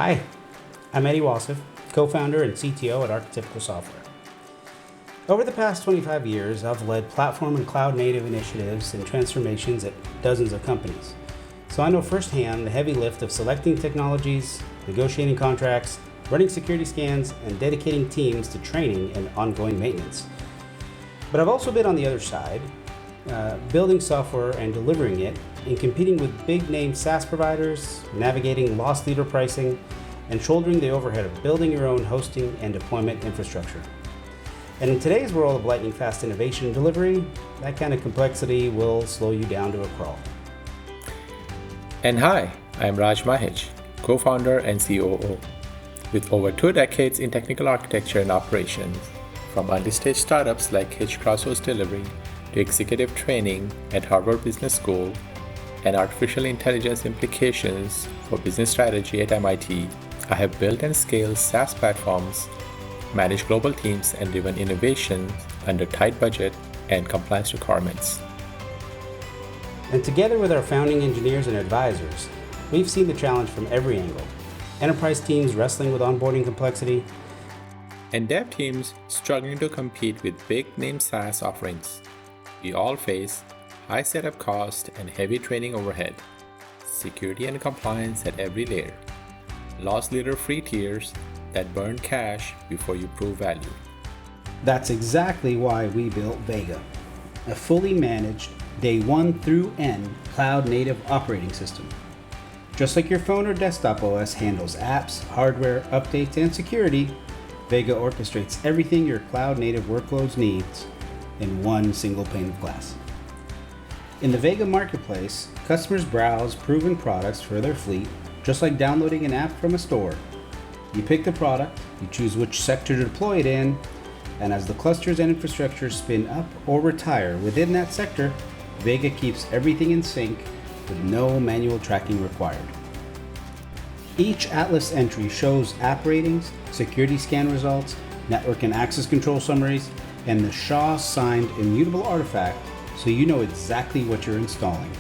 Hi, I'm Eddie Wasif, co-founder and CTO at Archetypical Software. Over the past 25 years, I've led platform and cloud-native initiatives and transformations at dozens of companies. So I know firsthand the heavy lift of selecting technologies, negotiating contracts, running security scans, and dedicating teams to training and ongoing maintenance. But I've also been on the other side, building software and delivering it, and competing with big-name SaaS providers, navigating loss leader pricing, and shouldering the overhead of building your own hosting and deployment infrastructure. And in today's world of lightning-fast innovation and delivery, that kind of complexity will slow you down to a crawl. And hi, I'm Raj Mahej, co-founder and COO. With over 2 decades in technical architecture and operations, from early-stage startups like Hitch Crossroads Delivery to executive training at Harvard Business School and artificial intelligence implications for business strategy at MIT, I have built and scaled SaaS platforms, managed global teams, and driven innovation under tight budget and compliance requirements. And together with our founding engineers and advisors, we've seen the challenge from every angle. Enterprise teams wrestling with onboarding complexity, and dev teams struggling to compete with big-name SaaS offerings. We all face high setup cost and heavy training overhead, security and compliance at every layer, loss leader free tiers that burn cash before you prove value. That's exactly why we built Vega, a fully managed day 1 through N cloud-native operating system. Just like your phone or desktop OS handles apps, hardware, updates, and security, Vega orchestrates everything your cloud-native workloads needs in one single pane of glass. In the Vega marketplace, customers browse proven products for their fleet, just like downloading an app from a store. You pick the product, you choose which sector to deploy it in, and as the clusters and infrastructure spin up or retire within that sector, Vega keeps everything in sync with no manual tracking required. Each Atlas entry shows app ratings, security scan results, network and access control summaries, and the SHA-signed immutable artifact so you know exactly what you're installing.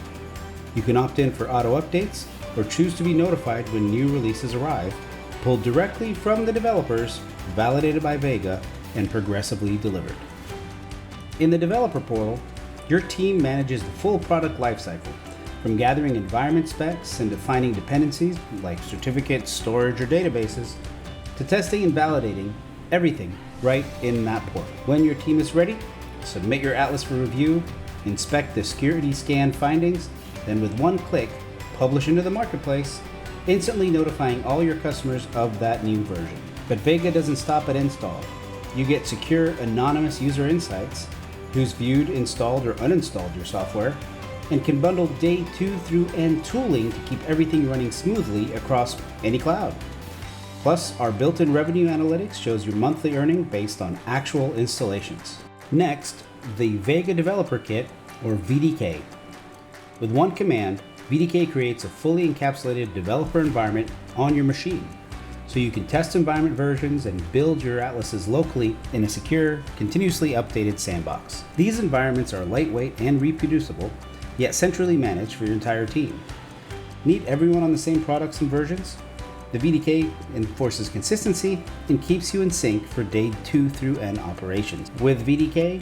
You can opt in for auto updates or choose to be notified when new releases arrive, pulled directly from the developers, validated by Vega, and progressively delivered. In the developer portal, your team manages the full product lifecycle, from gathering environment specs and defining dependencies like certificates, storage, or databases, to testing and validating everything right in that portal. When your team is ready, submit your Atlas for review, inspect the security scan findings, then with one click, publish into the marketplace, instantly notifying all your customers of that new version. But Vega doesn't stop at install. You get secure, anonymous user insights, who's viewed, installed, or uninstalled your software, and can bundle day 2 through N tooling to keep everything running smoothly across any cloud. Plus, our built-in revenue analytics shows your monthly earning based on actual installations. Next, the Vega Developer Kit, or VDK. With one command, VDK creates a fully encapsulated developer environment on your machine, so you can test environment versions and build your atlases locally in a secure, continuously updated sandbox. These environments are lightweight and reproducible, yet centrally managed for your entire team. Need everyone on the same products and versions? The VDK enforces consistency and keeps you in sync for day 2 through N operations. With VDK,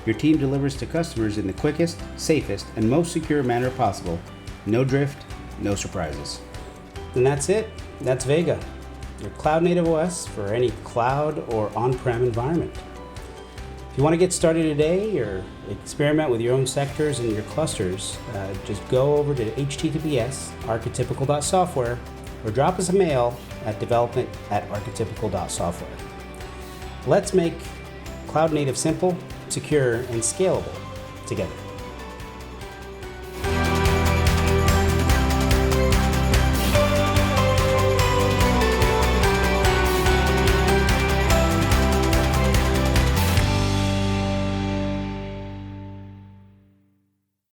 your team delivers to customers in the quickest, safest, and most secure manner possible. No drift, no surprises. And that's it. That's Vega, your cloud-native OS for any cloud or on-prem environment. If you want to get started today or experiment with your own sectors and your clusters, just go over to https://archetypical.software or drop us a mail at development@archetypical.software. Let's make cloud native simple, secure, and scalable together.